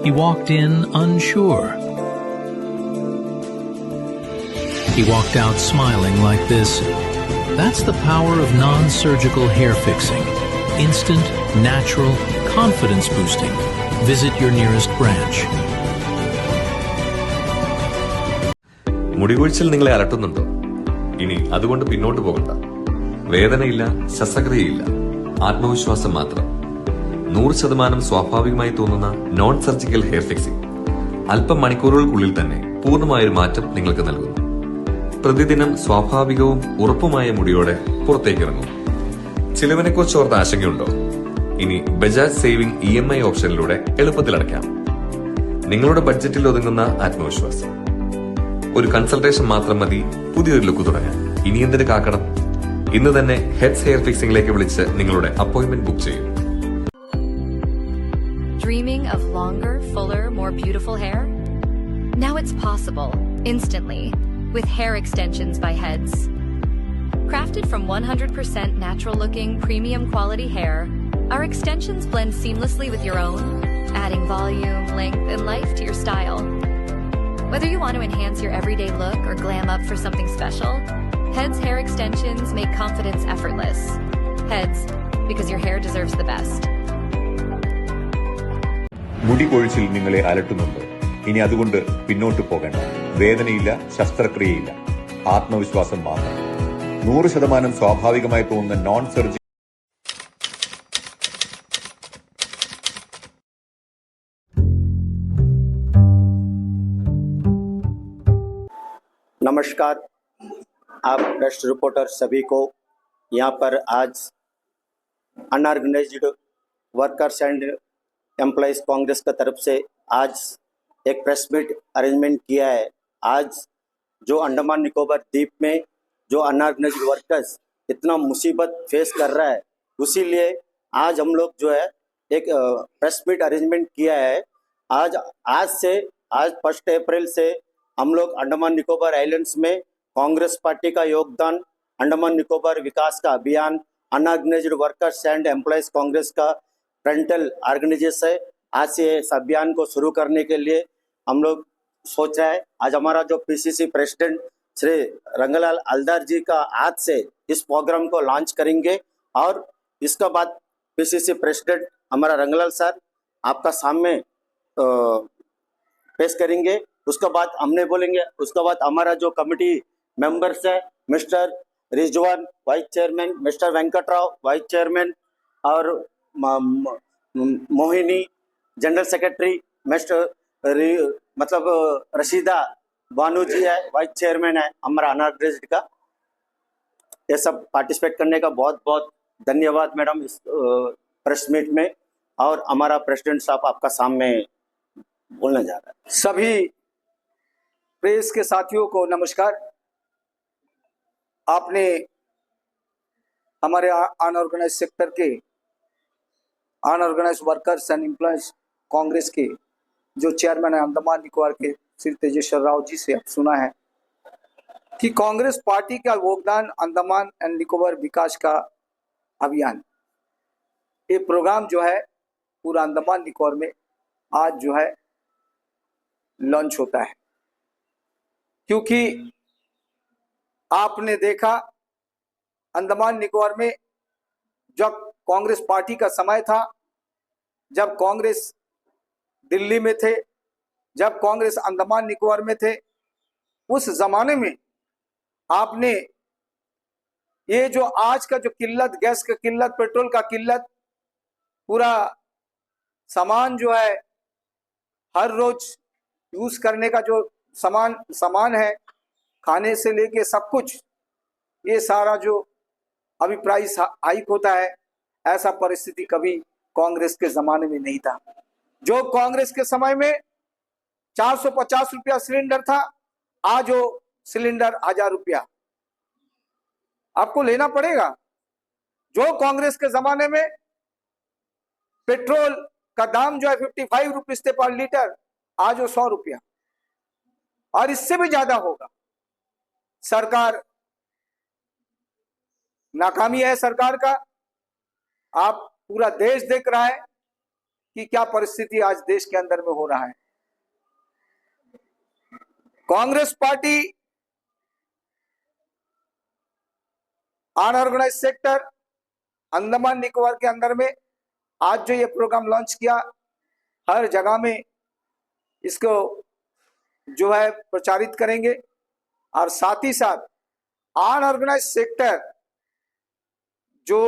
He walked in unsure. He walked out smiling like this. That's the power of non-surgical hair fixing. Instant, natural, confidence boosting. Visit your nearest branch. മുടികൊഴിച്ചിൽ നിങ്ങളെ അലട്ടുന്നുണ്ടോ? ഇനി അതുകൊണ്ട് പിന്നോട്ട് പോകണ്ട. വേദനയില്ല, ശസ്ത്രക്രിയയില്ല, ആത്മവിശ്വാസം മാത്രം. 100% സ്വാഭാവികമായി തോന്നുന്ന നോൺ സർജിക്കൽ ഹെയർ ഫിക്സിംഗ് അല്പം മണിക്കൂറുകൾക്കുള്ളിൽ തന്നെ പൂർണ്ണമായൊരു മാറ്റം നിങ്ങൾക്ക് നൽകുന്നു. പ്രതിദിനം സ്വാഭാവികവും ഉറപ്പുമായ മുടിയോടെ പുറത്തേക്കിറങ്ങും. ചിലവിനെക്കുറിച്ച് ഓർത്ത് ആശങ്കയുണ്ടോ? ഇനി ബജാജ് സേവിംഗ് EMI ഓപ്ഷനിലൂടെ എളുപ്പത്തിൽ അടയ്ക്കാം. നിങ്ങളുടെ ബഡ്ജറ്റിൽ ഒതുങ്ങുന്ന ആത്മവിശ്വാസം. ഒരു കൺസൾട്ടേഷൻ മാത്രം മതി പുതിയൊരു ലുക്ക് തുടങ്ങാൻ. ഇനി എന്തിനു കാക്കണം? ഇന്ന് തന്നെ ഹെഡ്സ് ഹെയർ ഫിക്സിംഗിലേക്ക് വിളിച്ച് നിങ്ങളുടെ അപ്പോയിന്റ്മെന്റ് ബുക്ക് ചെയ്യും. Dreaming of longer, fuller, more beautiful hair? Now it's possible, instantly, with hair extensions by Heads. Crafted from 100% natural-looking, premium-quality hair, our extensions blend seamlessly with your own, adding volume, length, and life to your style. Whether you want to enhance your everyday look or glam up for something special, Heads hair extensions make confidence effortless. Heads, because your hair deserves the best. മുടി കൊഴിച്ചിൽ നിങ്ങളെ അലട്ടുന്നുണ്ടോ? ഇനി അതുകൊണ്ട് പിന്നോട്ട് പോകണ്ട. വേദനയില്ല, ശസ്ത്രക്രിയയില്ല, ആത്മവിശ്വാസം മാത്രം. 100% സ്വാഭാവികമായി തോന്നുന്ന നോൺ സർജിക്കൽ. नमस्कार, आप बेस्ट रिपोर्टर सभी को यहाँ पर आज unorganised workers and employees Congress की तरफ से आज एक प्रेस मीट अरेंजमेंट किया है। आज जो अंडमान निकोबार द्वीप में जो अनऑर्गेनाइज्ड वर्कर्स इतना मुसीबत फेस कर रहा है, उसी लिए आज हम लोग जो है एक प्रेस मीट अरेंजमेंट किया है। आज 1 अप्रैल से हम लोग अंडमान निकोबार आइलैंड्स में कांग्रेस पार्टी का योगदान, अंडमान निकोबार विकास का अभियान, unorganised workers and employees Congress का फ्रंटल ऑर्गेनाइजेशन है। आज से इस अभियान को शुरू करने के लिए हम लोग सोच रहे हैं। आज हमारा जो PCC president Shri Ranglal Aldar जी का हाथ से इस प्रोग्राम को लॉन्च करेंगे और इसके बाद PCC प्रेसिडेंट हमारा रंगलाल सर आपका सामने पेश करेंगे। उसके बाद हमने बोलेंगे। उसके बाद हमारा जो कमेटी मेंबर्स है, mister Rizwan vice chairman, mister Venkatrao vice chairman और Mohini general secretary, mister Rashida Banu ji है, वाइस चेयरमैन है हमारा अनऑर्गेनाइज्ड का। ये सब पार्टिसिपेट करने का बहुत बहुत धन्यवाद मैडम इस प्रेस मीट में। और हमारा प्रेसिडेंट साहब आपका सामने बोलने जा रहा है। सभी प्रेस के साथियों को नमस्कार। आपने हमारे अनऑर्गेनाइज सेक्टर के unorganised workers and employees Congress के जो चेयरमैन है अंडमान निकोबार के श्री तेजेश्वर राव जी से आप सुना है कि कांग्रेस पार्टी का योगदान अंडमान एंड निकोबार विकास का अभियान, ये प्रोग्राम जो है पूरा अंडमान निकोबार में आज जो है लॉन्च होता है। क्योंकि आपने देखा अंडमान निकोबार में जब कांग्रेस पार्टी का समय था, जब कांग्रेस दिल्ली में थे, जब कांग्रेस अंडमान निकोबार में थे, उस जमाने में आपने ये जो आज का जो किल्लत, गैस का किल्लत, पेट्रोल का किल्लत, पूरा सामान जो है हर रोज यूज करने का जो सामान है, खाने से लेके सब कुछ, ये सारा जो अभी प्राइस हाइक होता है, ऐसा परिस्थिति कभी कांग्रेस के जमाने में नहीं था। जो कांग्रेस के समय में 450 रुपया सिलेंडर था, आज वो सिलेंडर 1000 रुपया आपको लेना पड़ेगा। जो कांग्रेस के जमाने में पेट्रोल का दाम जो है 55 रुपीज थे पर लीटर, आज वो 100 रुपया और इससे भी ज्यादा होगा। सरकार, नाकामी है सरकार का, आप पूरा देश देख रहा है कि क्या परिस्थिति आज देश के अंदर में हो रहा है। Congress party unorganised sector Andaman Nicobar के अंदर में आज जो ये प्रोग्राम लॉन्च किया, हर जगह में इसको जो है प्रचारित करेंगे और साथ ही साथ अनऑर्गेनाइज सेक्टर जो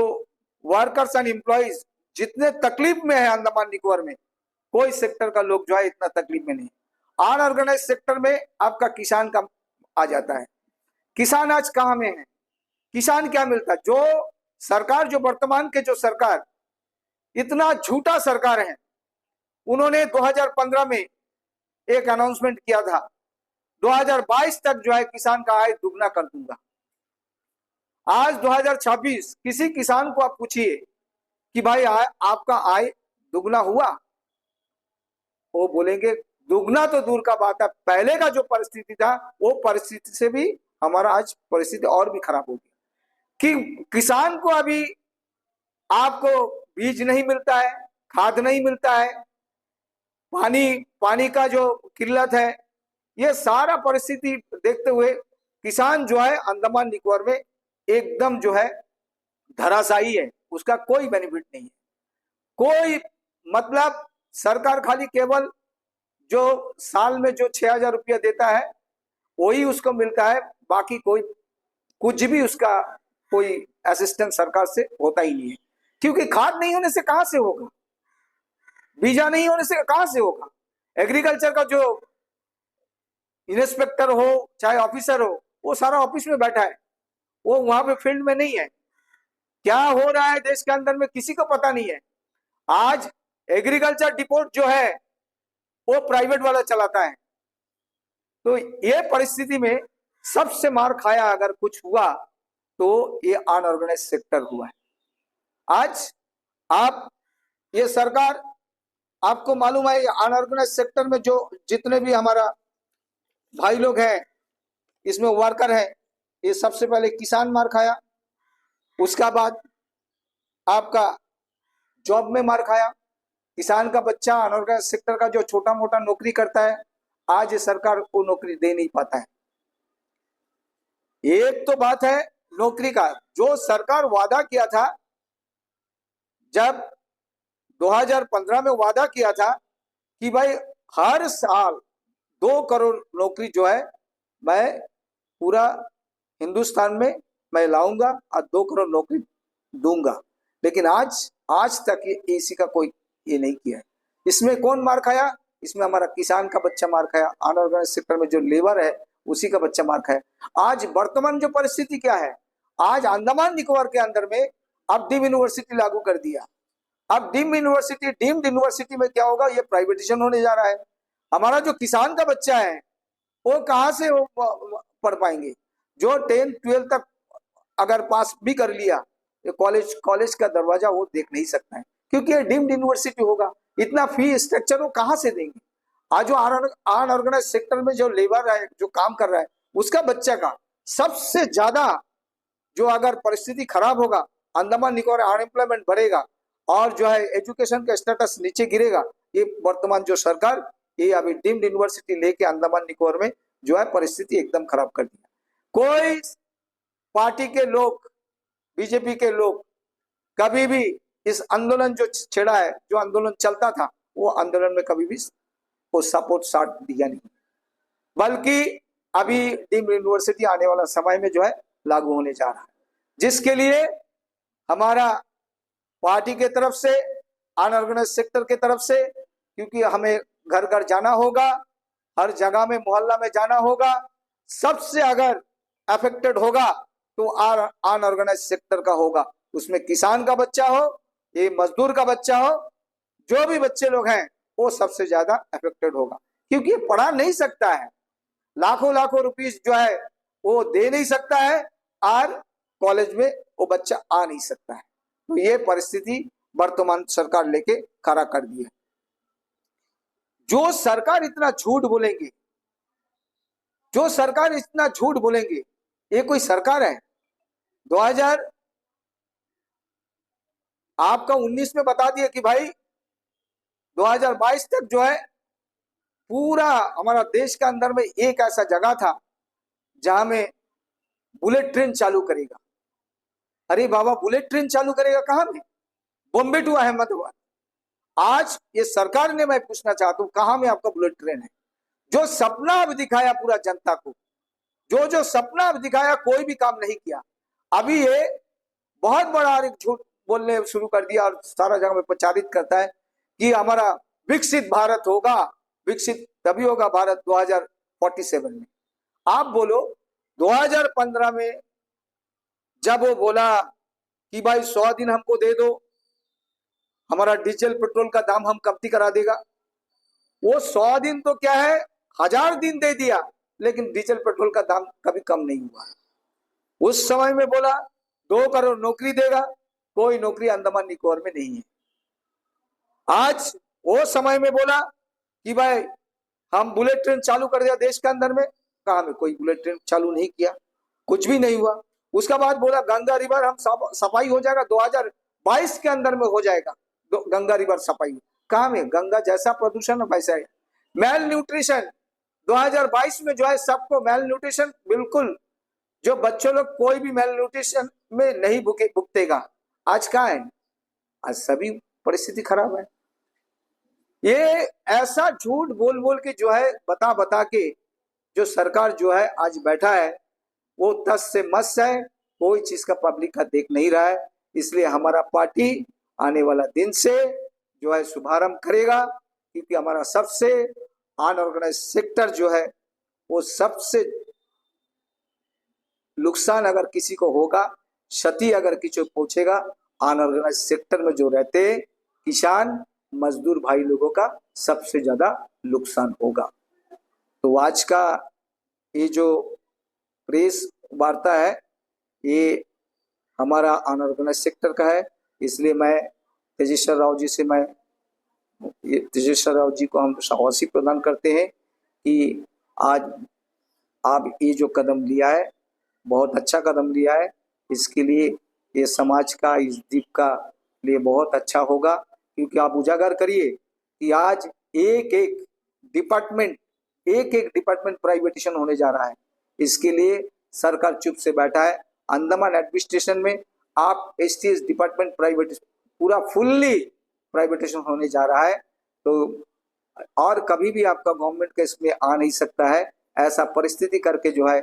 वर्कर्स एंड एम्प्लॉइज जितने तकलीफ में है अंडमान निकोबार में, कोई सेक्टर का लोग जो है इतना तकलीफ में नहीं। अनऑर्गेनाइज सेक्टर में आपका किसान का आ जाता है। किसान आज कहां में है? किसान क्या मिलता है? जो सरकार, जो वर्तमान के जो सरकार इतना झूठा सरकार है, उन्होंने 2015 में एक अनाउंसमेंट किया था 2022 तक जो है किसान का आय दुगना कर दूंगा। आज 2026 किसी किसान को आप पूछिए कि भाई आपका आय दुगना हुआ, वो बोलेंगे दुगना तो दूर का बात है, पहले का जो परिस्थिति था वो परिस्थिति से भी हमारा आज परिस्थिति और भी खराब हो गई। कि किसान को अभी आपको बीज नहीं मिलता है, खाद नहीं मिलता है, पानी का जो किल्लत है, ये सारा परिस्थिति देखते हुए किसान जो है अंडमान निकोबार में एकदम जो है धराशायी है, उसका कोई बेनिफिट नहीं है। कोई मतलब सरकार खाली केवल जो साल में जो 6,000 रुपया देता है वही उसको मिलता है, बाकी कोई कुछ भी उसका कोई असिस्टेंस सरकार से होता ही नहीं है। क्योंकि खाद नहीं होने से कहां से होगा, बीजा नहीं होने से कहां से होगा। एग्रीकल्चर का जो इंस्पेक्टर हो चाहे ऑफिसर हो, वो सारा ऑफिस में बैठा है, वो वहां पे फील्ड में नहीं है। क्या हो रहा है देश के अंदर में किसी को पता नहीं है। आज एग्रीकल्चर डिपोट जो है वो प्राइवेट वाला चलाता है। तो ये परिस्थिति में सबसे मार खाया अगर कुछ हुआ तो ये अनऑर्गेनाइज सेक्टर हुआ है। आज आप ये सरकार, आपको मालूम है अनऑर्गेनाइज सेक्टर में जो जितने भी हमारा भाई लोग हैं, इसमें वर्कर है, ये सबसे पहले किसान मार खाया, उसका बाद आपका जॉब में मार खाया। किसान का बच्चा अनऑर्गेनाइज सेक्टर का जो छोटा मोटा नौकरी करता है, आज ये सरकार को नौकरी दे नहीं पाता है। एक तो बात है नौकरी का, जो सरकार वादा किया था, जब 2015 में वादा किया था कि भाई हर साल 2 करोड़ नौकरी जो है मैं पूरा हिंदुस्तान में मैं लाऊंगा और 2 करोड़ नौकरी दूंगा, लेकिन आज तक ये इसी का कोई ये नहीं किया है। इसमें कौन मार खाया? इसमें हमारा किसान का बच्चा मार खाया, अनऑर्गेनाइज सेक्टर में जो लेबर है उसी का बच्चा मार खाया। आज वर्तमान जो परिस्थिति क्या है, आज अंडमान निकोबार के अंदर में अब डीम्ड यूनिवर्सिटी लागू कर दिया। अब डीम्ड यूनिवर्सिटी में क्या होगा, ये प्राइवेटाइजेशन होने जा रहा है। हमारा जो किसान का बच्चा है वो कहाँ से पढ़ पाएंगे? जो 10-12 तक अगर पास भी कर लिया, कॉलेज का दरवाजा वो देख नहीं सकता है, क्योंकि ये डीम्ड यूनिवर्सिटी होगा। इतना फी स्ट्रक्चर वो कहाँ से देंगे? आज जो अनऑर्गेनाइज सेक्टर में जो लेबर है, जो काम कर रहा है, उसका बच्चा का सबसे ज्यादा जो अगर परिस्थिति खराब होगा, अंडमान निकोबार अनएम्प्लॉयमेंट बढ़ेगा और जो है एजुकेशन का स्टेटस नीचे गिरेगा। ये वर्तमान जो सरकार ये अभी डीम्ड यूनिवर्सिटी लेके अंडमान निकोबार में जो है परिस्थिति एकदम खराब कर दिया। कोई पार्टी के लोग, बीजेपी के लोग कभी भी इस आंदोलन जो छेड़ा है, जो आंदोलन चलता था, वो आंदोलन में कभी भी वो सपोर्ट साथ दिया नहीं, बल्कि अभी डीम्ड यूनिवर्सिटी आने वाला समय में जो है लागू होने जा रहा है, जिसके लिए हमारा पार्टी के तरफ से, अनऑर्गेनाइज सेक्टर के तरफ से, क्योंकि हमें घर घर जाना होगा, हर जगह में मोहल्ला में जाना होगा। सबसे अगर अफेक्टेड होगा तो अनऑर्गेनाइज सेक्टर का होगा, उसमें किसान का बच्चा हो, ये मजदूर का बच्चा हो, जो भी बच्चे लोग हैं वो सबसे ज्यादा अफेक्टेड होगा, क्योंकि ये पढ़ा नहीं सकता है, लाखों रुपीस जो है वो दे नहीं सकता है और कॉलेज में वो बच्चा आ नहीं सकता है। तो ये परिस्थिति वर्तमान सरकार लेके खड़ा कर दी है। जो सरकार इतना झूठ बोलेंगे, जो सरकार इतना झूठ बोलेंगे, ये कोई सरकार है? 2000 आपका 19 में बता दिया कि भाई 2022 तक जो है पूरा हमारा देश के अंदर में एक ऐसा जगह था जहां में बुलेट ट्रेन चालू करेगा। अरे बाबा, बुलेट ट्रेन चालू करेगा कहां में? बॉम्बे टू अहमदाबाद। आज ये सरकार ने, मैं पूछना चाहता हूं, कहां में आपका बुलेट ट्रेन है? जो सपना अब दिखाया पूरा जनता को, जो सपना अब दिखाया, कोई भी काम नहीं किया। अभी ये बहुत बड़ा एक झूठ बोलने शुरू कर दिया और सारा जगह में प्रचारित करता है कि हमारा विकसित भारत होगा। विकसित तभी होगा भारत 2047 में। आप बोलो 2015 में जब वो बोला कि भाई 100 दिन हमको दे दो, हमारा डीजल पेट्रोल का दाम हम कमती करा देगा, वो 100 दिन तो क्या है, 1000 दिन दे दिया, लेकिन डीजल पेट्रोल का दाम कभी कम नहीं हुआ। उस समय में बोला 2 करोड़ नौकरी देगा, कोई नौकरी अंडमान निकोबार में नहीं है। आज वो समय में बोला कि भाई हम बुलेट ट्रेन चालू कर दिया देश के अंदर में, कहा में कोई बुलेट ट्रेन चालू नहीं किया, कुछ भी नहीं हुआ। उसका बाद बोला गंगा रिवर हम सफाई हो जाएगा, 2022 के अंदर में हो जाएगा गंगा रिवर सफाई। कहा में? गंगा जैसा प्रदूषण वैसा है। मेल न्यूट्रिशन 2022 में जो है सबको मेल न्यूट्रिशन, बिल्कुल जो बच्चों लोग कोई भी मेल न्यूट्रिशन में नहीं भुगतेगा। आज कहा है? आज सभी परिस्थिति खराब है। ये ऐसा झूठ बोल बोल के जो है, बता बता के जो सरकार जो है आज बैठा है, वो तस से मस है, कोई चीज का पब्लिक का देख नहीं रहा है। इसलिए हमारा पार्टी आने वाला दिन से जो है शुभारंभ करेगा, क्योंकि हमारा सबसे अनऑर्गेनाइज सेक्टर जो है वो सबसे नुकसान अगर किसी को होगा, क्षति अगर किसी को पहुंचेगा, अनऑर्गेनाइज सेक्टर में जो रहते हैं किसान मजदूर भाई लोगों का सबसे ज्यादा नुकसान होगा। तो आज का ये जो प्रेस वार्ता है ये हमारा अनऑर्गेनाइज सेक्टर का है। इसलिए मैं तेजेश्वर राव जी से तेजेश्वर राव जी को हम शाबाशी प्रदान करते हैं कि आज आप ये जो कदम लिया है बहुत अच्छा कदम लिया है। इसके लिए ये समाज का, इस द्वीप का लिए बहुत अच्छा होगा, क्योंकि आप उजागर करिए कि आज एक एक डिपार्टमेंट प्राइवेटेशन होने जा रहा है। इसके लिए सरकार चुप से बैठा है। अंडमान एडमिनिस्ट्रेशन में आप एसटीएस डिपार्टमेंट प्राइवेटेशन पूरा फुल्ली प्राइवेटेशन होने जा रहा है, तो और कभी भी आपका गवर्नमेंट का इसमें आ नहीं सकता है। ऐसा परिस्थिति करके जो है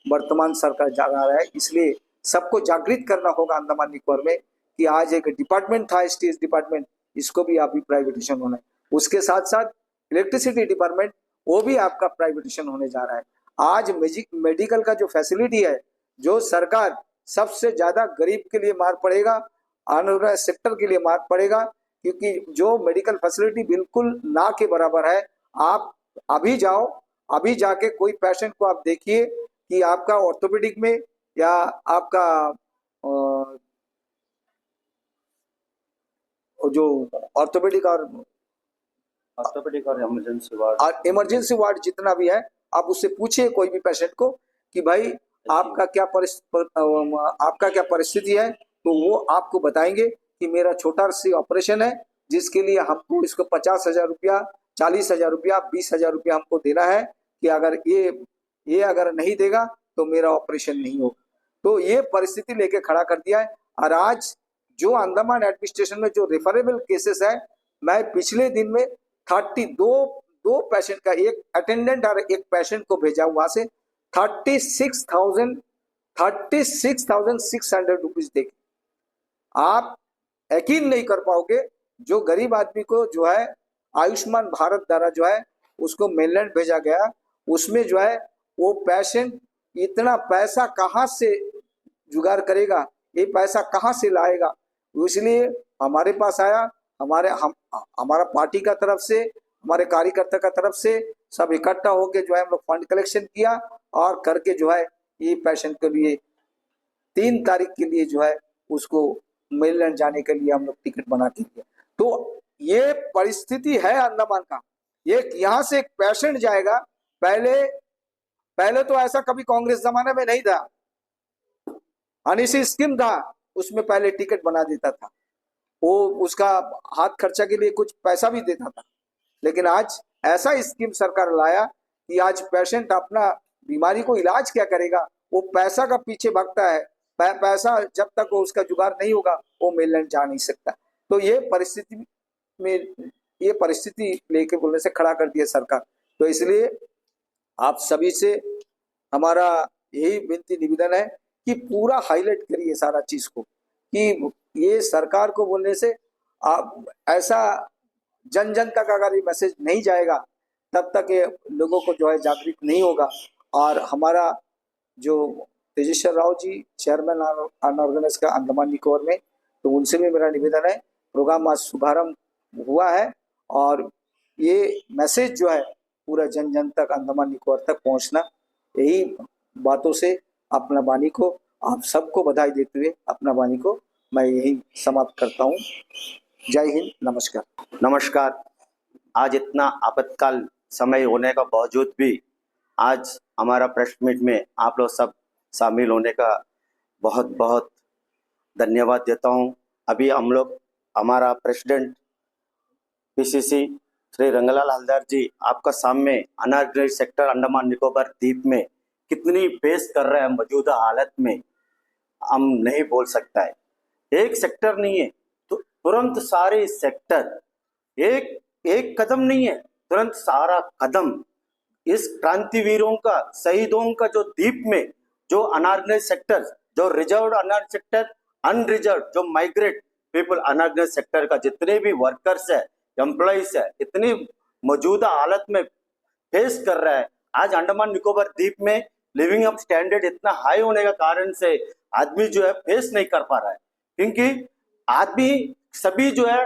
वर्तमान सरकार जा रहा है। इसलिए सबको जागृत करना होगा अंडमान निकोबार में कि आज एक डिपार्टमेंट था एसटीएस डिपार्टमेंट, इसको भी अभी प्राइवेटेशन होना है। उसके साथ साथ इलेक्ट्रिसिटी डिपार्टमेंट, वो भी आपका प्राइवेटेशन होने जा रहा है। आज मेडिकल का जो फैसिलिटी है, जो सरकार सबसे ज्यादा गरीब के लिए मार पड़ेगा, अनऑर्गेनाइज सेक्टर के लिए मार पड़ेगा, क्योंकि जो मेडिकल फैसिलिटी बिल्कुल ना के बराबर है। आप अभी जाओ, अभी जाके कोई पेशेंट को आप देखिए कि आपका ऑर्थोपेडिक में या आपका जो ऑर्थोपेडिक और इमरजेंसी वार्ड जितना भी है, आप उससे पूछिए कोई भी पेशेंट को कि भाई आपका क्या परिस्थिति है, तो वो आपको बताएंगे कि मेरा छोटा सी ऑपरेशन है जिसके लिए हमको इसको 50,000 रुपया, 40,000 रुपया, 20,000 रुपया हमको देना है कि अगर ये अगर नहीं देगा तो मेरा ऑपरेशन नहीं होगा। तो ये परिस्थिति लेके खड़ा कर दिया है। और आज जो अंडमान एडमिनिस्ट्रेशन में जो रेफरेबल केसेस है, मैं पिछले दिन में 32 पेशेंट का, एक अटेंडेंट और एक पेशेंट को भेजा वहां से 36,600 रुपीज देके। आप यकीन नहीं कर पाओगे, जो गरीब आदमी को जो है आयुष्मान भारत द्वारा जो है उसको मेनलैंड भेजा गया, उसमें जो है वो पेशेंट इतना पैसा कहाँ से जुगाड़ करेगा, ये पैसा कहाँ से लाएगा। इसलिए हमारे पास आया, हमारा पार्टी का तरफ से, हमारे कार्यकर्ता का तरफ से सब इकट्ठा होके जो है हम लोग फंड कलेक्शन किया और करके जो है ये पेशेंट के लिए 3 तारीख के लिए जो है उसको मेलैंड जाने के लिए हम लोग टिकट बना के दिया। तो ये परिस्थिति है अंडमान का। ये यहाँ से एक पेशेंट जाएगा, पहले तो ऐसा कभी कांग्रेस जमाने में नहीं था। अनिसी स्कीम था, उसमें पहले टिकट बना देता था, वो उसका हाथ खर्चा के लिए कुछ पैसा भी देता था। लेकिन आज ऐसा स्कीम सरकार लाया कि आज पेशेंट अपना बीमारी को इलाज क्या करेगा, वो पैसा का पीछे भागता है। पैसा जब तक वो उसका जुगाड़ नहीं होगा वो मेलैंड जा नहीं सकता। तो ये परिस्थिति लेके बोलने से खड़ा कर दिया सरकार। तो इसलिए आप सभी से हमारा यही विनती निवेदन है कि पूरा हाईलाइट करिए सारा चीज को, कि ये सरकार को बोलने से आप ऐसा जन जन तक अगर ये मैसेज नहीं जाएगा तब तक ये लोगों को जो है जागृत नहीं होगा। और हमारा जो तेजेश्वर राव जी चेयरमैन अनऑर्गेनाइज का अंडमान निकोबार में, तो उनसे भी मेरा निवेदन है, प्रोग्राम आज शुभारंभ हुआ है और ये मैसेज जो है पूरा जन जन तक अंडमान निकोबार तक पहुंचना, यही बातों से अपना वाणी को आप सबको बधाई देते हुए अपना वाणी को मैं यही समाप्त करता हूँ। जय हिंद, नमस्कार। नमस्कार। आज इतना आपातकाल समय होने का बावजूद भी आज हमारा प्रेस मीट में आप लोग सब शामिल होने का बहुत बहुत धन्यवाद देता हूँ। अभी हम लोग हमारा प्रेसिडेंट पीसीसी श्री रंगलाल हलदर जी आपका सामने अनऑर्गेनाइज्ड सेक्टर अंडमान निकोबार द्वीप में कितनी फेस कर रहे हैं मौजूदा हालत में, हम नहीं बोल सकता है। एक सेक्टर नहीं है तो तुरंत सारे सेक्टर, एक कदम नहीं है तुरंत सारा कदम इस क्रांतिवीरों का, शहीदों का जो द्वीप में जो अनऑर्गेनाइज्ड सेक्टर, जो रिजर्व अनऑर्गेनाइज्ड सेक्टर, अनरिजर्व जो माइग्रेट पीपल अनऑर्गेनाइज्ड सेक्टर का जितने भी वर्कर्स है, एम्प्लॉइज है, इतनी मौजूदा हालत में फेस कर रहा है। आज अंडमान निकोबार द्वीप में लिविंग अप स्टैंडर्ड इतना हाई होने का कारण से आदमी जो है फेस नहीं कर पा रहा है, क्योंकि आदमी सभी जो है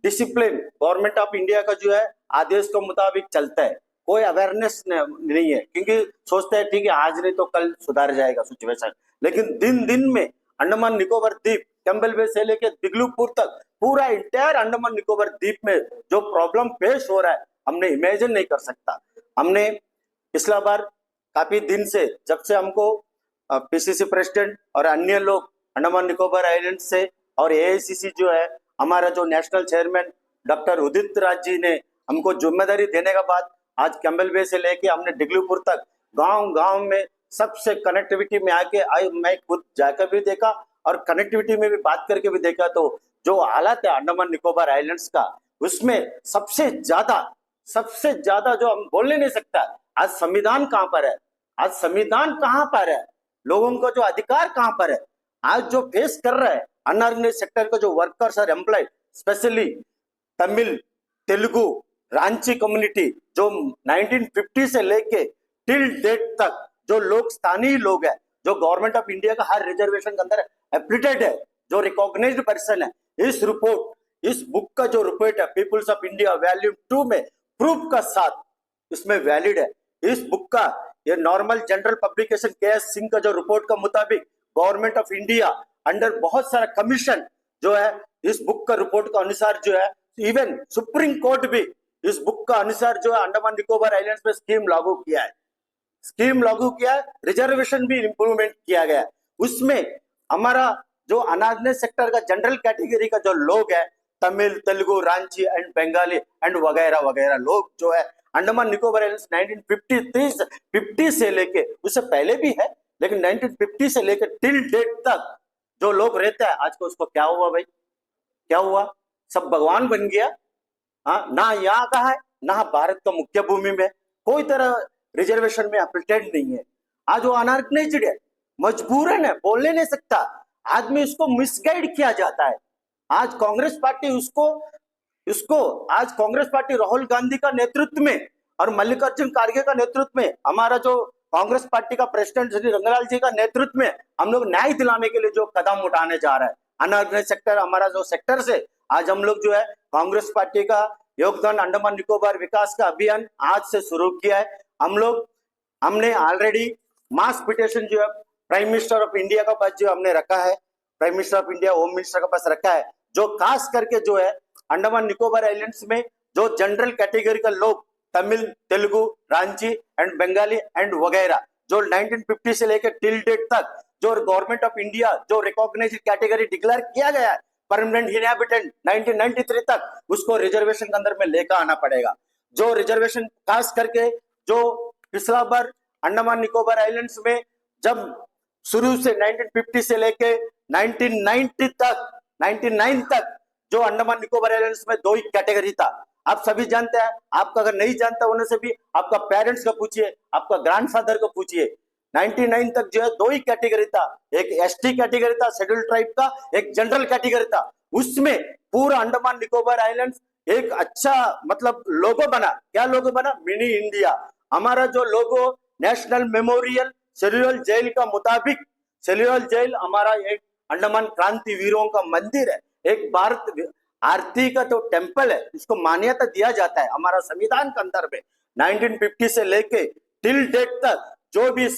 डिसिप्लिन गवर्नमेंट ऑफ इंडिया का जो है आदेश के मुताबिक चलता है, कोई अवेयरनेस नहीं है, क्योंकि सोचते हैं ठीक है आज नहीं तो कल सुधार जाएगा सिचुएशन। लेकिन दिन दिन में अंडमान निकोबार द्वीप कैंपबेल बे से लेकर दिगलुपुर तक पूरा इंटायर अंडमान निकोबार द्वीप में जो प्रॉब्लम पेश हो रहा है हमने इमेजिन नहीं कर सकता। हमने पिछला बार काफी दिन से, जब से हमको पीसीसी प्रेसिडेंट और अन्य लोग अंडमान निकोबार आइलैंड से और एआईसीसी जो है हमारा जो national chairman doctor Udit Raj ji ने हमको जिम्मेदारी देने के बाद आज कैंपबेल बे से लेके हमने दिगलुपुर तक गांव में सबसे कनेक्टिविटी में आके मैं खुद जाकर भी देखा और कनेक्टिविटी में भी बात करके भी देखा। तो जो हालत है अंडमान निकोबार आइलैंड्स का, उसमें सबसे ज्यादा जो हम बोलने नहीं सकता, आज संविधान कहां पर है, आज संविधान कहां पर है, लोगों का जो अधिकार कहां पर है, आज जो फेस कर रहा है अनऑर्गेनाइज्ड सेक्टर का जो वर्कर्स और employee, specially Tamil, Telugu, Ranchi community, जो 1950 से लेके टिल डेट तक जो लोग स्थानीय लोग हैं, जो गवर्नमेंट ऑफ इंडिया का हर रिजर्वेशन के अंदर एप्लीटेड है, जो रिकॉग्नाइज्ड पर्सन है। इस बुक का जो रिपोर्ट है पीपुल्स ऑफ इंडिया वॉल्यूम 2 में प्रूफ का साथ इसमें वैलिड है। इस बुक का ये normal general publication KS. Singh का जो रिपोर्ट का मुताबिक गवर्नमेंट ऑफ इंडिया अंडर बहुत सारा कमीशन जो है इस बुक का रिपोर्ट का अनुसार जो है, इवन सुप्रीम कोर्ट भी इस बुक का अनुसार जो है अंडमान निकोबार आइलैंड्स पे स्कीम लागू किया है, रिजर्वेशन भी इंप्रूवमेंट किया गया है। उसमें हमारा जो अनऑर्गेनाइज्ड सेक्टर का जनरल कैटेगरी का जो लोग है, तमिल, तेलुगु, रांची एंड बंगाली एंड वगैरह वगैरह लोग जो है अंडमान निकोबार आइलैंड्स 1950 से लेके, उससे पहले भी है लेकिन 1950 से लेकर टिल डेट तक जो लोग रहते हैं, आज को उसको क्या हुआ भाई, क्या हुआ, सब भगवान बन गया। हाँ, ना यहाँ का है ना भारत का मुख्य भूमि में कोई तरह रिजर्वेशन में एप्लीटेड नहीं है। आज वो अनऑर्गेनाइज्ड है, मजबूरन है, बोलने नहीं सकता, आदमी उसको मिसगाइड किया जाता है। आज कांग्रेस पार्टी आज कांग्रेस पार्टी राहुल गांधी का नेतृत्व में और मल्लिकार्जुन खड़गे का नेतृत्व में, हमारा जो कांग्रेस पार्टी का प्रेसिडेंट श्री रंगलाल जी का नेतृत्व में हम लोग न्याय दिलाने के लिए जो कदम उठाने जा रहा है, अनऑर्गेनाइज्ड सेक्टर हमारा जो सेक्टर से आज हम लोग जो है कांग्रेस पार्टी का योगदान अंडमान निकोबार विकास का अभियान आज से शुरू किया है। हमने ऑलरेडी मास पिटिशन जो है प्राइम मिनिस्टर ऑफ इंडिया का पास जो हमने रखा है, prime minister of India home minister का पास रखा है, जो खास करके जो है अंडमान निकोबार आइलैंड्स में जो जनरल कैटेगरी का लोग तमिल, तेलुगु, रांची एंड बंगाली एंड वगैरह जो 1950 से लेकर टिल डेट तक जो गवर्नमेंट ऑफ इंडिया जो रिकॉग्नाइज्ड कैटेगरी डिक्लेयर किया गया है, परमानेंट इनहैबिटेंट 1993 तक उसको रिजर्वेशन के अंदर में लेकर आना पड़ेगा। जो रिजर्वेशन खास करके जो पिछला बार अंडमान निकोबार आइलैंड्स में जब शुरू से 1950 से लेके 1999 तक जो अंडमान निकोबार आइलैंड्स में दो ही कैटेगरी था। आप सभी जानते हैं, आपका अगर नहीं जानता होने से भी आपका पेरेंट्स को पूछिए, आपका ग्रैंडफादर को पूछिए। 99 तक जो है दो ही कैटेगरी था, एक एसटी कैटेगरी था शेड्यूल ट्राइब का, एक जनरल कैटेगरी था। उसमें पूरा अंडमान निकोबार आइलैंड्स एक अच्छा मतलब लोगो बना। क्या लोगो बना? Mini India. हमारा जो लोगो नेशनल मेमोरियल सेल्युलर जेल का मुताबिक, सेल्युलर जेल हमारा एक अंडमान क्रांति वीरों का मंदिर है, एक भारत आरती का तो टेम्पल है, इसको मान्यता दिया जाता है हमारा संविधान के अंदर में। 1950 से लेके टिल डेट तक जो भी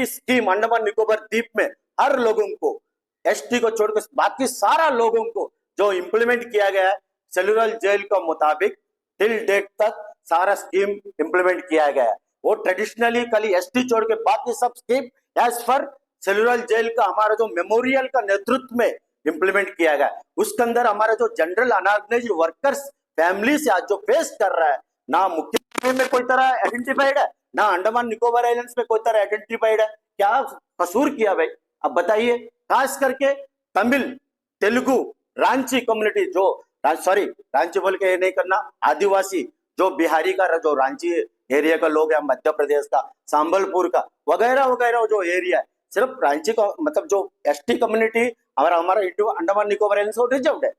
स्कीम अंडमान निकोबार द्वीप में हर लोगों को, एसटी को छोड़कर बाकी सारा लोगों को जो इंप्लीमेंट किया गया है सेल्युलर जेल का मुताबिक, टिल डेट तक सारा स्कीम इंप्लीमेंट किया गया है। वो ट्रेडिशनली खाली एसटी छोड़ के बाकी सब scheme as per cellular jail का हमारा जो मेमोरियल का नेतृत्व में इंप्लीमेंट किया गया। उसके अंदर हमारा जो जनरल अनऑर्गेनाइज्ड वर्कर्स फैमिली से आज जो फेस कर रहा है, ना मुख्यमंत्री में कोई तरह आइडेंटिफाइड है, ना अंडमान निकोबार आइलैंड्स में कोई तरह आइडेंटिफाइड है। क्या कसूर किया भाई? अब बताइए। खास करके तमिल, तेलुगु, रांची कम्युनिटी जो सॉरी रांची बोल के ये नहीं करना, आदिवासी जो बिहारी का जो रांची एरिया का लोग है, मध्य प्रदेश का, संबलपुर का वगैरह वगैरह जो एरिया है, सिर्फ रांची का मतलब जो एसटी कम्युनिटी हमारा अंडमान निकोबार आइलैंड्स वो रिजर्व्ड है,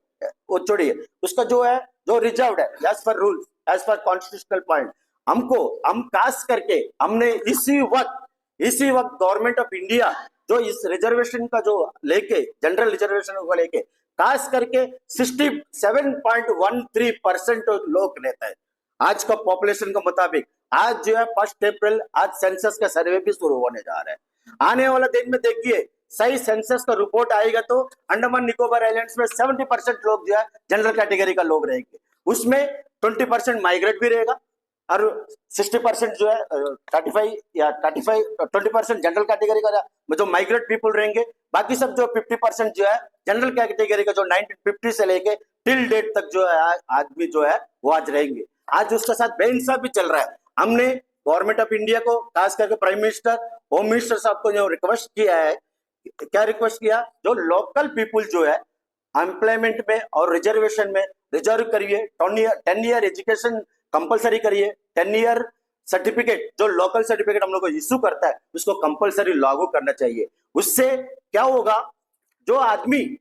वो छोड़िए, उसका जो है जो रिजर्व्ड है as per rules, as per constitutional point. हम खास करके हमने इसी वक्त गवर्नमेंट ऑफ इंडिया जो इस रिजर्वेशन का जो लेके जनरल रिजर्वेशन को लेके खास करके 67.13% लोग रहता है आज का पॉपुलेशन के मुताबिक। आज जो है 1 अप्रैल आज सेंसस का सर्वे भी शुरू होने जा रहा है। आने वाला दिन में देखिए सही सेंसस का रिपोर्ट आएगा तो अंडमान निकोबार आइलैंड्स में 70% लोग जो है जनरल कैटेगरी का लोग रहेंगे, उसमें 20% माइग्रेट भी रहेगा और 60% जो है 20% जनरल कैटेगरी का जो माइग्रेट पीपल रहेंगे। बाकी सब जो 50% जो है जनरल कैटेगरी का जो 1950 से लेके टिल डेट तक जो है आदमी जो है वो आज रहेंगे। आज उसके साथ बेइंसाफी भी चल रहा है। हमने गवर्नमेंट ऑफ इंडिया को खास करके प्राइम मिनिस्टर, होम मिनिस्टर साहब को जो रिक्वेस्ट किया है, क्या रिक्वेस्ट किया, जो लोकल पीपुल जो है एम्प्लॉयमेंट में और रिजर्वेशन में रिजर्व करिए, 10 ईयर एजुकेशन कंपलसरी करिए, 10 ईयर सर्टिफिकेट जो लोकल सर्टिफिकेट हम लोग को इश्यू करता है उसको कंपलसरी लागू करना चाहिए। उससे क्या होगा, जो आदमी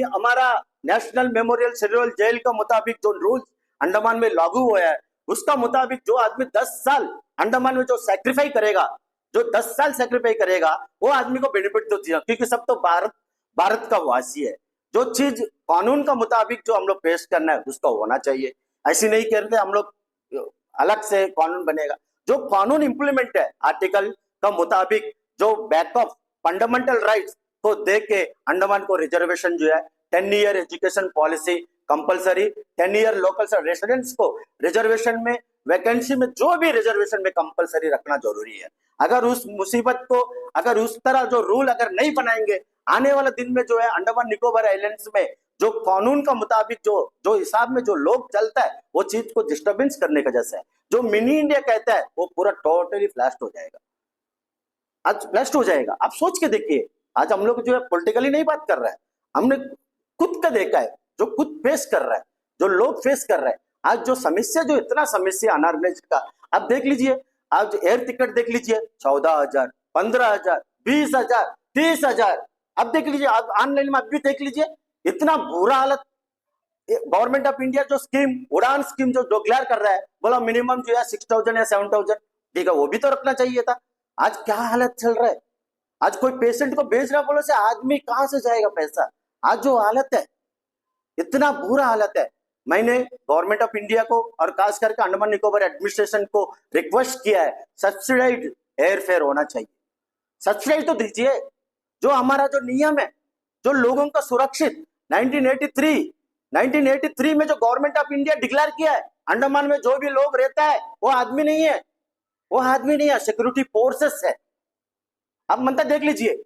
हमारा नेशनल मेमोरियल सेल्युलर जेल का मुताबिक जो रूल्स अंडमान में लागू हुआ है उसका मुताबिक जो आदमी 10 साल अंडमान में जो सैक्रिफाई करेगा, जो 10 साल सैक्रिफाई करेगा वो आदमी को बेनिफिट तो दिया, क्योंकि सब तो भारत का वासी है। जो चीज कानून का मुताबिक जो हम लोग पेश करना है उसका होना चाहिए। ऐसी नहीं करते हम लोग अलग से कानून बनेगा। जो कानून इंप्लीमेंट है आर्टिकल का मुताबिक जो बैक ऑफ फंडामेंटल राइट्स को देख के अंडमान को रिजर्वेशन जो है 10 year education policy compulsory, 10 year local residents को रिजर्वेशन में वैकेंसी में जो भी रिजर्वेशन में कंपलसरी रखना जरूरी है। अगर उस मुसीबत को अगर उस तरह जो रूल अगर नहीं बनाएंगे आने वाला दिन में जो है अंडमान निकोबार आइलैंड्स में जो कानून का मुताबिक जो हिसाब में जो लोग चलता है वो चीज को डिस्टर्बेंस करने का जैसा है। जो मिनी इंडिया कहता है वो पूरा टोटली फ्लैश हो जाएगा, आज फ्लैश हो जाएगा। आप सोच के देखिए, आज हम लोग जो है पॉलिटिकली नहीं बात कर रहा है, हमने खुद का देखा है, जो खुद फेस कर रहा है, जो लोग फेस कर रहे हैं। आज जो समस्या जो इतना समस्या अनऑर्गेनाइज्ड का, आप देख लीजिए, आज एयर टिकट देख लीजिए 14,000, 15,000, 20,000, 30,000। अब देख लीजिए, आप ऑनलाइन में अब भी देख लीजिए, इतना बुरा हालत। गवर्नमेंट ऑफ इंडिया जो स्कीम उड़ान स्कीम जो डिक्लेयर कर रहा है, बोला मिनिमम जो है 6,000 या 7,000, ठीक है, वो भी तो रखना चाहिए था। आज क्या हालत चल रहा है, आज कोई पेशेंट को भेज रहा बोलो से आदमी कहां से जाएगा पैसा। आज जो हालत है, इतना बुरा हालत है। मैंने गवर्नमेंट ऑफ इंडिया को और खास करके अंडमान निकोबार एडमिनिस्ट्रेशन को रिक्वेस्ट किया है, सब्सिडाइज्ड एयर फेयर होना चाहिए। सब्सिडाइज तो दीजिए, जो हमारा जो नियम है, जो लोगों का सुरक्षित 1983 में जो गवर्नमेंट ऑफ इंडिया डिक्लेयर किया है, अंडमान में जो भी लोग रहता है वो आदमी नहीं है, वो आदमी नहीं है, सिक्योरिटी फोर्सेस है। आप मंता देख लीजिए,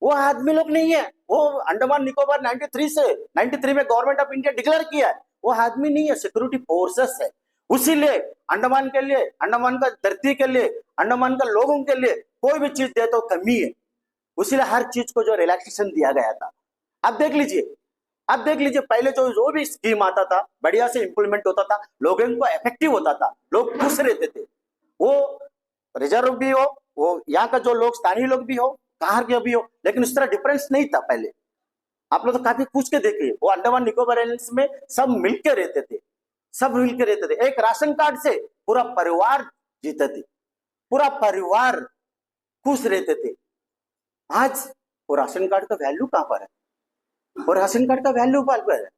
वो आदमी लोग नहीं है, वो अंडमान निकोबार 93 से 93 में गवर्नमेंट ऑफ इंडिया डिक्लेयर किया है, वो आदमी नहीं है, सिक्योरिटी फोर्सेस है। उसीलिए अंडमान के लिए, अंडमान का धरती के लिए, अंडमान का लोगों के लिए कोई भी चीज दे तो कमी है। उसीलिए हर चीज को जो रिलैक्सेशन दिया गया था। अब देख लीजिए, अब देख लीजिए, पहले जो भी स्कीम आता था बढ़िया से इंप्लीमेंट होता था, लोगों को इफेक्टिव होता था, लोग खुश रहते थे। वो रिजर्व भी हो, वो यहाँ का जो लोग स्थानीय लोग भी हो, कहाँ के भी हो, लेकिन उस तरह डिफरेंस नहीं था पहले। आप लोग तो काफी पूछ के देखिए, वो अंडमान निकोबार आइलैंड्स में सब मिलके रहते थे, सब मिलके रहते थे। एक राशन कार्ड से पूरा परिवार जीते थे, पूरा परिवार खुश रहते थे। आज वो राशन कार्ड का वैल्यू कहां पर है? वो राशन कार्ड का वैल्यू पर है।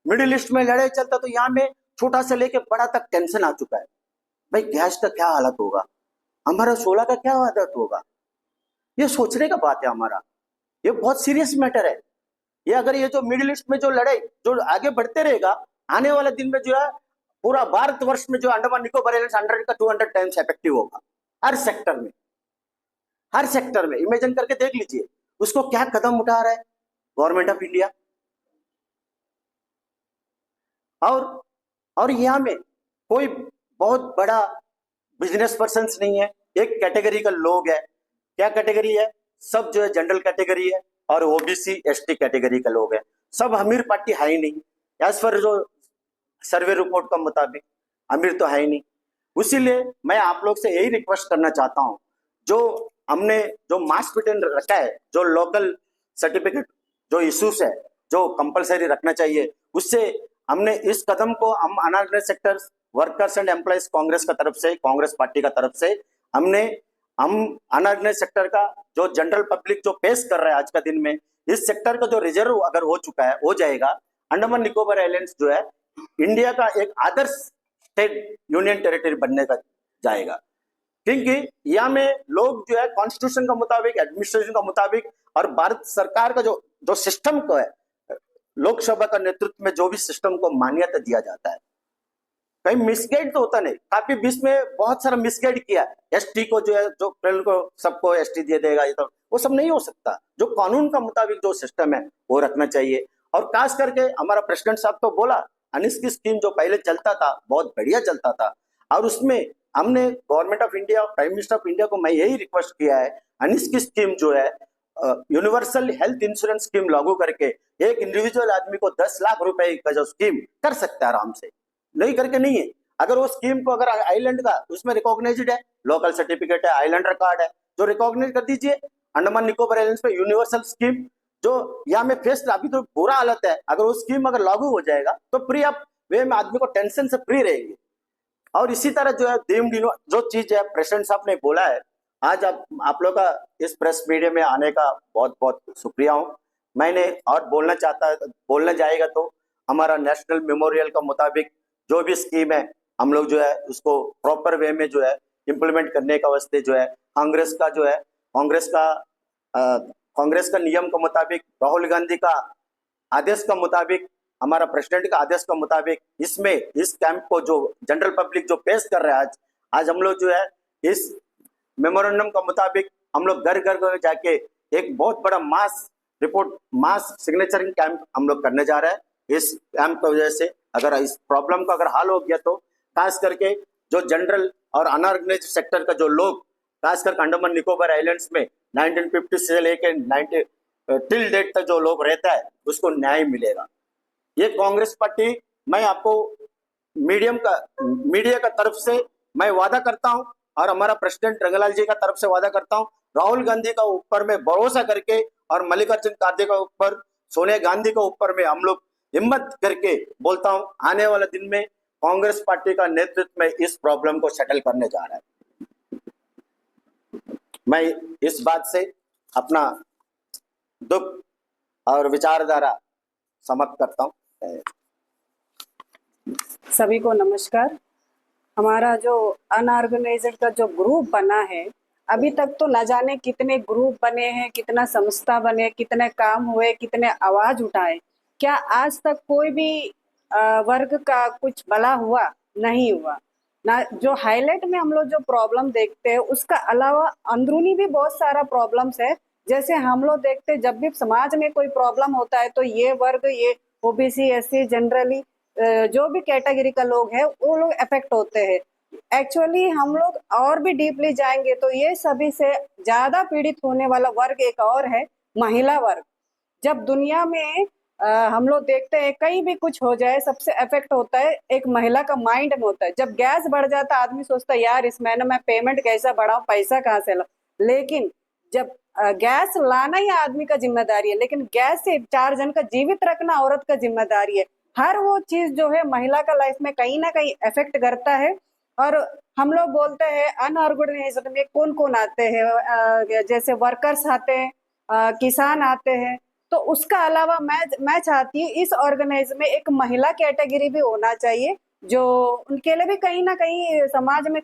मिडिल ईस्ट में लड़ाई चलता तो यहाँ में छोटा से लेके बड़ा तक टेंशन आ चुका है। भाई गैस का क्या हालत होगा, हमारा 16 का क्या हालत होगा, ये सोचने का बात है हमारा। ये बहुत सीरियस मैटर है। ये अगर ये जो मिडिल ईस्ट में जो लड़ाई जो आगे बढ़ते रहेगा, आने वाले दिन में जो है पूरा भारतवर्ष में जो अंडमान निकोबार आइलैंड्स 100 का 200 टाइम्स इफेक्टिव होगा हर सेक्टर में, हर सेक्टर में। इमेजिन करके देख लीजिए उसको क्या कदम उठा रहा है गवर्नमेंट ऑफ इंडिया। और यहाँ में कोई बहुत बड़ा बिजनेस पर्सन नहीं है, एक कैटेगरी का लोग है। क्या कैटेगरी है? सब जो है जनरल कैटेगरी है और ओबीसी एसटी कैटेगरी का लोग है। सब अमीर पार्टी है ही नहीं, एज पर जो सर्वे रिपोर्ट के मुताबिक अमीर तो है ही नहीं। इसीलिए मैं आप लोग से यही रिक्वेस्ट करना चाहता हूं, जो हमने जो मास पिटन रखा है, जो लोकल सर्टिफिकेट जो इश्यूज है जो कंपलसरी रखना चाहिए, उससे हमने इस कदम को हम unorganised sector workers and employees Congress का तरफ से, कांग्रेस पार्टी का तरफ से हम अनऑर्गेनाइज्ड सेक्टर का जो जनरल पब्लिक जो फेस कर रहा है आज का दिन में, इस सेक्टर का जो रिजर्व अगर हो चुका है, हो जाएगा, अंडमान निकोबार आइलैंड्स जो है इंडिया का एक आदर्श स्टेट यूनियन टेरिटरी बनने का जाएगा। क्योंकि यहाँ में लोग जो है कॉन्स्टिट्यूशन का मुताबिक, एडमिनिस्ट्रेशन का मुताबिक और भारत सरकार का जो सिस्टम को है, लोकसभा का नेतृत्व में जो भी सिस्टम को मान्यता दिया जाता है, कहीं मिसगाइड तो होता नहीं। काफी बीच में बहुत सारा मिसगाइड किया। एसटी को जो है, जो को सबको एसटी दे देगा, ये तो वो सब नहीं हो सकता। जो कानून का मुताबिक जो सिस्टम है वो रखना चाहिए। और खास करके हमारा प्रेसिडेंट साहब तो बोला, अनिस की स्कीम जो पहले चलता था बहुत बढ़िया चलता था, और उसमें हमने government of India, prime minister of India को मैं यही रिक्वेस्ट किया है, अनिस की स्कीम जो है यूनिवर्सल हेल्थ इंश्योरेंस स्कीम लागू करके एक इंडिविजुअल आदमी को 10 लाख रुपए का जो स्कीम कर सकता है आराम से, नहीं करके नहीं है। अगर वो स्कीम को अगर आइलैंड का उसमें रिकॉग्नाइज्ड है, लोकल सर्टिफिकेट है, आइलैंडर कार्ड है, जो रिकॉग्नाइज कर दीजिए। अंडमान निकोबार आइलैंड्स पे यूनिवर्सल स्कीम जो यहाँ में फेस अभी तो बुरा हालत है, अगर वो स्कीम अगर लागू हो जाएगा तो फ्री ऑफ वे में आदमी को टेंशन से फ्री रहेंगे। और इसी तरह जो है जो चीज है प्रेसिडेंट साहब ने बोला है, आज आप लोग का इस प्रेस मीडिया में आने का बहुत बहुत शुक्रिया हूँ। मैंने और बोलना जाएगा तो हमारा नेशनल मेमोरियल का मुताबिक जो भी स्कीम है हम लोग जो है उसको प्रॉपर वे में जो है इम्प्लीमेंट करने का वास्ते जो है कांग्रेस का नियम के मुताबिक, राहुल गांधी का आदेश का मुताबिक, हमारा प्रेसिडेंट का आदेश का मुताबिक इसमें इस कैंप को जो जनरल पब्लिक जो पेश कर रहा है आज हम लोग जो है इस मेमोरेंडम का मुताबिक हम लोग घर घर जाके एक बहुत बड़ा मास सिग्नेचरिंग कैंप हम लोग करने जा रहे हैं। इस कैंप की वजह से अगर इस प्रॉब्लम का अगर हल हो गया तो खास करके जो जनरल और अनऑर्गेनाइज्ड सेक्टर का जो लोग खास करके अंडमान निकोबार आइलैंड्स में 1950 से लेके 90 टिल डेट तक जो लोग रहता है उसको न्याय मिलेगा। ये कांग्रेस पार्टी, मैं आपको मीडिया का तरफ से मैं वादा करता हूं और हमारा प्रेसिडेंट रंगलाल जी का तरफ से वादा करता हूं, राहुल गांधी का ऊपर में भरोसा करके और मल्लिकार्जुन खड़गे का ऊपर, सोनिया गांधी का ऊपर में हम लोग हिम्मत करके बोलता हूं, आने वाले दिन में कांग्रेस पार्टी का नेतृत्व में इस प्रॉब्लम को सेटल करने जा रहा है। मैं इस बात से अपना दुख और विचारधारा समाप्त करता हूं। सभी को नमस्कार। हमारा जो अनऑर्गेनाइज्ड का जो ग्रुप बना है, अभी तक तो न जाने कितने ग्रुप बने हैं, कितना संस्था बने, कितने काम हुए, कितने आवाज उठाए, क्या आज तक कोई भी वर्ग का कुछ भला हुआ? नहीं हुआ ना। जो हाईलाइट में हम लोग जो प्रॉब्लम देखते हैं उसका अलावा अंदरूनी भी बहुत सारा प्रॉब्लम्स है जैसे हम लोग देखते हैं, जब भी समाज में कोई प्रॉब्लम होता है तो ये वर्ग, ये ओबीसी, एससी, जनरली जो भी कैटेगरी का लोग है वो लोग अफेक्ट होते हैं। एक्चुअली हम लोग और भी डीपली जाएंगे तो ये सभी से ज्यादा पीड़ित होने वाला वर्ग एक और है, महिला वर्ग। जब दुनिया में हम लोग देखते हैं कहीं भी कुछ हो जाए, सबसे इफेक्ट होता है एक महिला का माइंड में होता है। जब गैस बढ़ जाता है आदमी सोचता है यार इस महीने मैं पेमेंट कैसा बढ़ाऊं, पैसा कहाँ से लाऊं। लेकिन जब गैस लाना ही आदमी का जिम्मेदारी है, लेकिन गैस से 4 जन का जीवित रखना औरत का जिम्मेदारी है। हर वो चीज जो है महिला का लाइफ में कहीं ना कहीं इफेक्ट करता है। और हम लोग बोलते हैं अनऑर्गेनाइज्ड में कौन कौन आते हैं, जैसे वर्कर्स आते हैं, किसान आते हैं। तो उसका अलावा मैं चाहती हूँ इस ऑर्गेनाइज में एक महिला कैटेगरी भी होना चाहिए, जो उनके लिए भी कहीं ना कहीं समाज में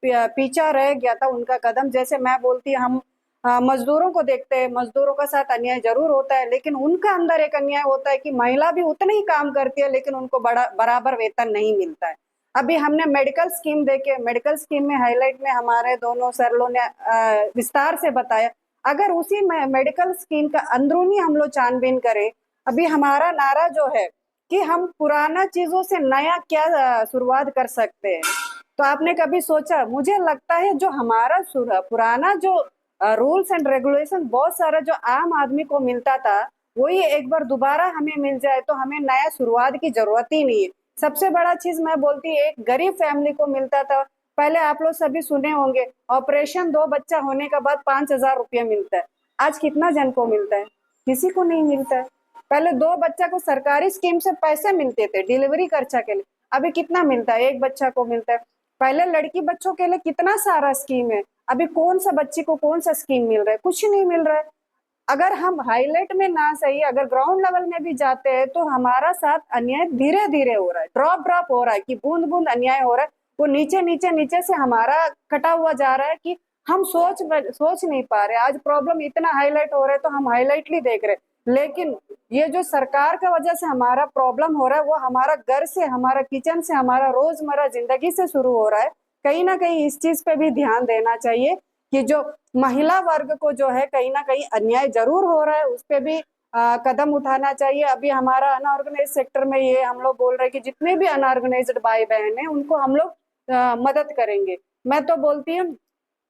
पीछा रह गया था उनका कदम। जैसे मैं बोलती हम मजदूरों को देखते हैं, मजदूरों का साथ अन्याय जरूर होता है, लेकिन उनका अंदर एक अन्याय होता है कि महिला भी उतना ही काम करती है लेकिन उनको बराबर वेतन नहीं मिलता है। अभी हमने मेडिकल स्कीम देखे, मेडिकल स्कीम में हाईलाइट में हमारे दोनों सरलों ने विस्तार से बताया। अगर उसी मेडिकल स्कीम का अंदरूनी हम लोग छानबीन करें, अभी हमारा नारा जो है कि हम पुराना चीजों से नया क्या शुरुआत कर सकते हैं। तो आपने कभी सोचा, मुझे लगता है जो हमारा पुराना जो रूल्स एंड रेगुलेशन बहुत सारा जो आम आदमी को मिलता था, वही एक बार दोबारा हमें मिल जाए तो हमें नया शुरुआत की जरूरत ही नहीं है। सबसे बड़ा चीज मैं बोलती एक गरीब फैमिली को मिलता था, पहले आप लोग सभी सुने होंगे, ऑपरेशन 2 बच्चा होने के बाद 5,000 रुपया मिलता है। आज कितना जन को मिलता है? किसी को नहीं मिलता है। पहले 2 बच्चा को सरकारी स्कीम से पैसे मिलते थे डिलीवरी खर्चा के लिए, अभी कितना मिलता है? 1 बच्चा को मिलता है। पहले लड़की बच्चों के लिए कितना सारा स्कीम है, अभी कौन सा बच्ची को कौन सा स्कीम मिल रहा है? कुछ नहीं मिल रहा है। अगर हम हाईलाइट में ना सही, अगर ग्राउंड लेवल में भी जाते हैं तो हमारा साथ अन्याय धीरे धीरे हो रहा है, ड्रॉप हो रहा है, कि बूंद बूंद अन्याय हो रहा है। वो नीचे नीचे नीचे से हमारा कटा हुआ जा रहा है कि हम सोच नहीं पा रहे। आज प्रॉब्लम इतना हाईलाइट हो रहा है तो हम हाईलाइटली देख रहे, लेकिन ये जो सरकार का वजह से हमारा प्रॉब्लम हो रहा है वो हमारा घर से, हमारा किचन से, हमारा रोजमर्रा जिंदगी से शुरू हो रहा है। कहीं ना कहीं इस चीज पे भी ध्यान देना चाहिए कि जो महिला वर्ग को जो है कहीं ना कहीं अन्याय जरूर हो रहा है, उस पर भी कदम उठाना चाहिए। अभी हमारा अनऑर्गेनाइज सेक्टर में ये हम लोग बोल रहे हैं कि जितने भी अनऑर्गेनाइज्ड भाई बहन हैं उनको हम लोग मदद करेंगे। मैं तो बोलती हूँ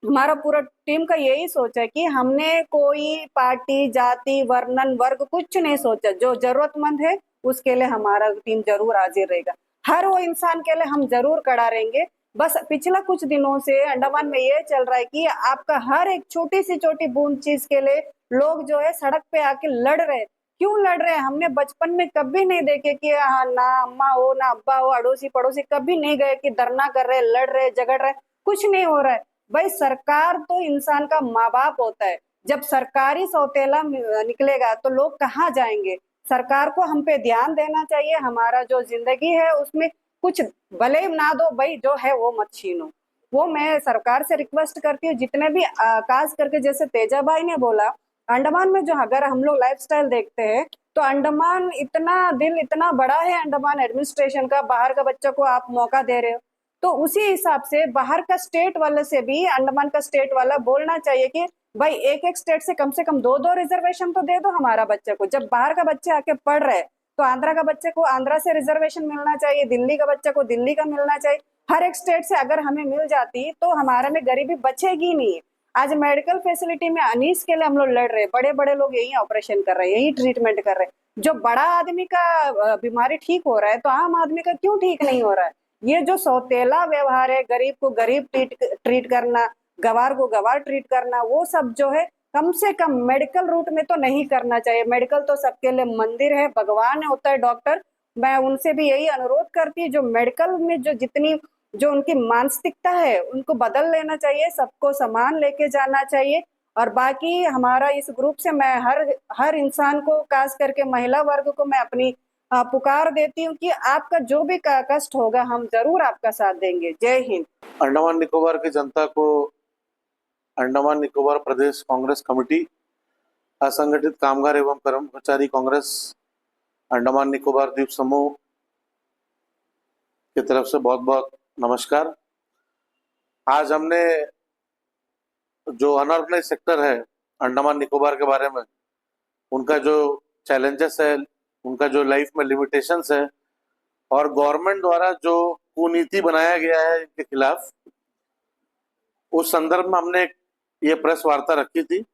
हमारा पूरा टीम का यही सोच है कि हमने कोई पार्टी, जाति, वर्णन, वर्ग कुछ नहीं सोचा। जो जरूरतमंद है उसके लिए हमारा टीम जरूर हाजिर रहेगा। हर वो इंसान के लिए हम जरूर खड़ा रहेंगे। बस पिछला कुछ दिनों से अंडमान में ये चल रहा है कि आपका हर एक छोटी सी छोटी बूंद चीज के लिए लोग जो है सड़क पे आके लड़ रहे हैं। क्यों लड़ रहे हैं? हमने बचपन में कभी नहीं देखे कि ना अम्मा हो ना अब्बा हो, अड़ोसी पड़ोसी कभी नहीं गए कि धरना कर रहे, लड़ रहे, झगड़ रहे। कुछ नहीं हो रहा है भाई। सरकार तो इंसान का माँ बाप होता है। जब सरकारी सौतेला निकलेगा तो लोग कहाँ जाएंगे? सरकार को हम पे ध्यान देना चाहिए। हमारा जो जिंदगी है उसमें कुछ भले ना दो भाई, जो है वो मत छीनो। वो मैं सरकार से रिक्वेस्ट करती हूँ। जितने भी खास करके जैसे तेजा भाई ने बोला, अंडमान में जो अगर हम लोग लाइफस्टाइल देखते हैं तो अंडमान इतना दिल इतना बड़ा है अंडमान एडमिनिस्ट्रेशन का, बाहर का बच्चों को आप मौका दे रहे हो, तो उसी हिसाब से बाहर का स्टेट वाले से भी अंडमान का स्टेट वाला बोलना चाहिए कि भाई एक एक स्टेट से कम 2 रिजर्वेशन तो दे दो हमारा बच्चे को। जब बाहर का बच्चे आके पढ़ रहे तो आंध्रा का बच्चे को आंध्रा से रिजर्वेशन मिलना चाहिए, दिल्ली का बच्चे को दिल्ली का मिलना चाहिए। हर एक स्टेट से अगर हमें मिल जाती तो हमारे में गरीबी बचेगी नहीं। आज मेडिकल फैसिलिटी में अनीस के लिए हम लोग लड़ रहे, बड़े बड़े लोग यही ऑपरेशन कर रहे हैं, यही ट्रीटमेंट कर रहे हैं। जो बड़ा आदमी का बीमारी ठीक हो रहा है तो आम आदमी का क्यों ठीक नहीं हो रहा है? ये जो सौतेला व्यवहार है, गरीब को गरीब ट्रीट करना, गवार को गवार ट्रीट करना, वो सब जो है कम से कम मेडिकल रूट में तो नहीं करना चाहिए। मेडिकल तो सबके लिए मंदिर है, भगवान होता है डॉक्टर। मैं उनसे भी यही अनुरोध करती हूँ, जो मेडिकल में जो उनकी मानसिकता है उनको बदल लेना चाहिए, सबको समान लेके जाना चाहिए। और बाकी हमारा इस ग्रुप से मैं हर इंसान को, खास करके महिला वर्ग को मैं अपनी पुकार देती हूँ कि आपका जो भी कष्ट होगा हम जरूर आपका साथ देंगे। जय हिंद। अंडमान निकोबार की जनता को अंडमान निकोबार प्रदेश कांग्रेस कमेटी, असंगठित कामगार एवं कर्मचारी कांग्रेस अंडमान निकोबार द्वीप समूह की तरफ से बहुत बहुत नमस्कार। आज हमने जो अनऑर्गेनाइज सेक्टर है अंडमान निकोबार के बारे में, उनका जो चैलेंजेस है, उनका जो लाइफ में लिमिटेशंस है और गवर्नमेंट द्वारा जो कुनीति बनाया गया है इनके खिलाफ, उस संदर्भ में हमने ये प्रेस वार्ता रखी थी।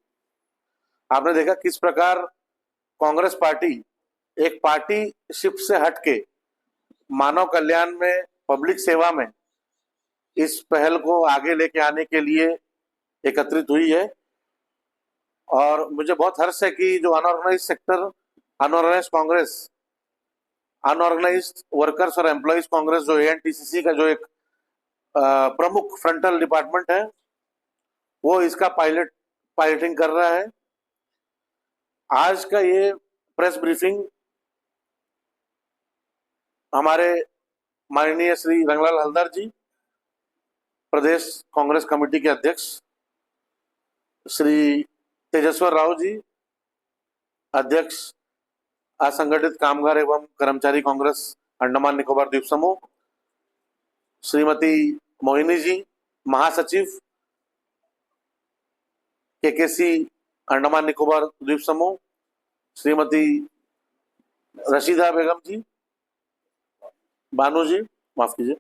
आपने देखा किस प्रकार कांग्रेस पार्टी एक पार्टीशिप से हटके मानव कल्याण में, पब्लिक सेवा में इस पहल को आगे लेके आने के लिए एकत्रित हुई है। और मुझे बहुत हर्ष है कि जो unorganised sector, unorganised Congress, unorganised workers और एम्प्लॉयज कांग्रेस, जो एएनटीसीसी का जो एक प्रमुख फ्रंटल डिपार्टमेंट है, वो इसका पायलटिंग कर रहा है। आज का ये प्रेस ब्रीफिंग हमारे माननीय श्री रंगलाल हलदर जी, प्रदेश कांग्रेस कमेटी के अध्यक्ष, श्री तेजस्वर राव जी, अध्यक्ष असंगठित कामगार एवं कर्मचारी कांग्रेस अंडमान निकोबार द्वीप समूह, श्रीमती मोहिनी जी, महासचिव केकेसी अंडमान निकोबार द्वीप समूह, श्रीमती रशीदा बेगम जी, बानू जी, माफ कीजिए,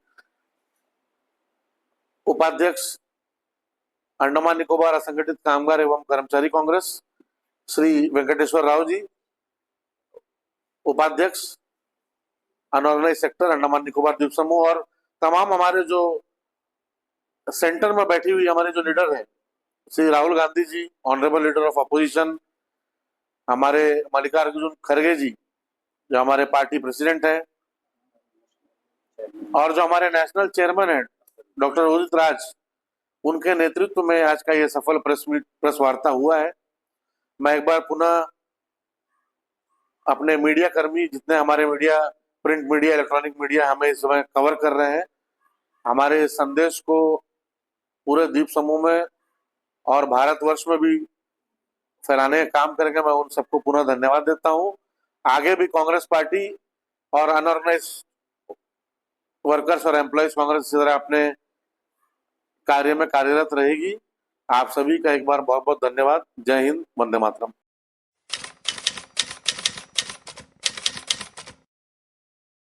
उपाध्यक्ष अंडमान निकोबार असंगठित कामगार एवं कर्मचारी कांग्रेस श्री वेंकटेश्वर राव जी, उपाध्यक्ष अनऑर्गेनाइज सेक्टर अंडमान निकोबार द्वीप समूह, और तमाम हमारे जो सेंटर में बैठी हुई हमारे जो लीडर हैं, Shri Rahul Gandhi ji, honourable leader of opposition, हमारे मल्लिकार्जुन खड़गे जी जो हमारे पार्टी प्रेसिडेंट हैं, और जो हमारे नेशनल चेयरमैन हैं डॉक्टर उदित राज, उनके नेतृत्व में आज का ये सफल प्रेस वार्ता हुआ है। मैं एक बार पुनः अपने मीडिया कर्मी, जितने हमारे media, print media, electronic media हमें इस समय कवर कर रहे हैं, हमारे संदेश को पूरे द्वीप समूह में और भारतवर्ष में भी फैलाने का काम करेंगे। मैं उन सबको पुनः धन्यवाद देता हूं। आगे भी कांग्रेस पार्टी और अनऑर्गेनाइज वर्कर्स और एम्प्लॉयज कांग्रेस इसी तरह अपने कार्य में कार्यरत रहेगी। आप सभी का एक बार बहुत बहुत धन्यवाद। जय हिंद, वंदे मातरम।